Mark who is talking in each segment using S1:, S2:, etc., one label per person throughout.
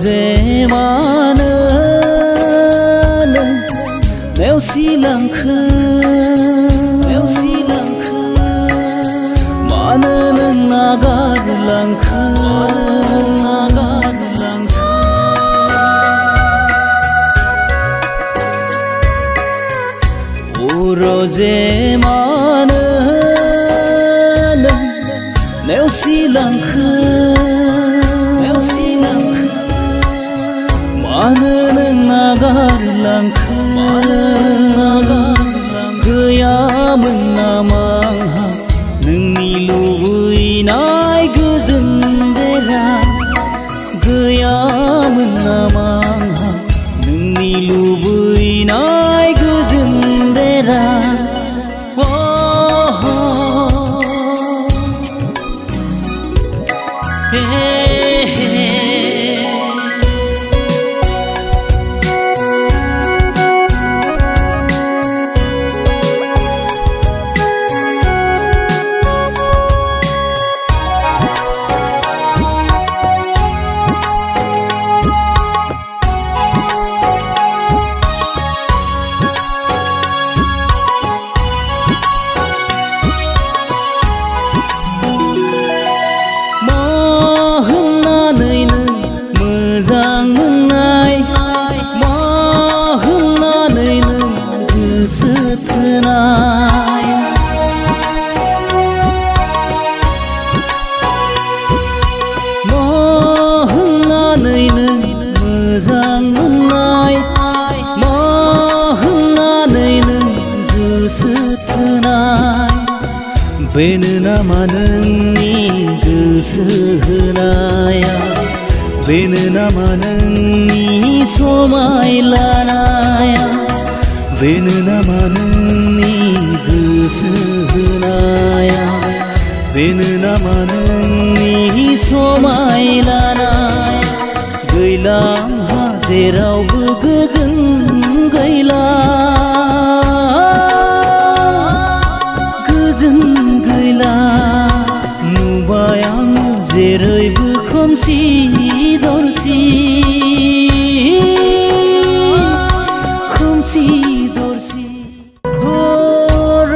S1: जे मानो नों नेवसिलांखो मानो नों नागारलांखो जे मानो नों नेवसिलांखो मानो नों नागारलांखो गैयामोन नामा आंहा नोंनि लुबैनाय गोजोन देरा गैयामोन नामा आंहा नोंनि लुबैनाय गोजोन देरा मोजां मोननाय मा होननानै नों गोसो थोनाय बेनो नामा नोंनि गोसो होनाया बेनो नामा नोंनि समाय लानाया बेनो नामा नोंनि गोसो होनाया बेनो नामा नोंनि समाय लानाय गैला आंहा जेरावबो गोजोन गैला नुबाय आङो जेरैबो खोमसि दरसि हर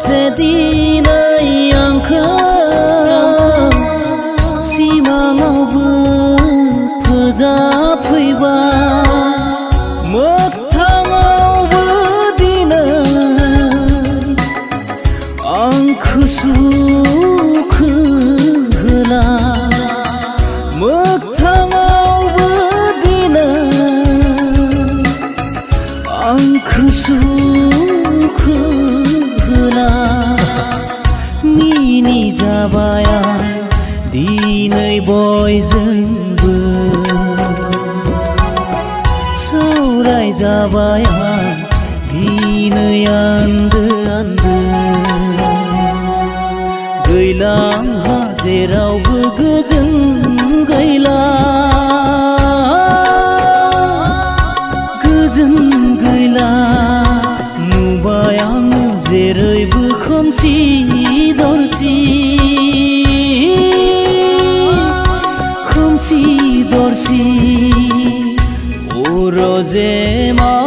S1: जे दिनै आंखौ सिमाङावबो फोजाफैबाय मोगथाङावबो दिनै आंखौ सुख होला मोगथाङावबो दिनै आंखौ सुख होला मिनि जाबाय आं दिनै बयजोंबो सौराय जाबाय आं दिनै आन्दो गैला आंहा जेरावबो गोजोन गैला नुबाय आङो जेरैबो खोमसि दरसि अर जे मा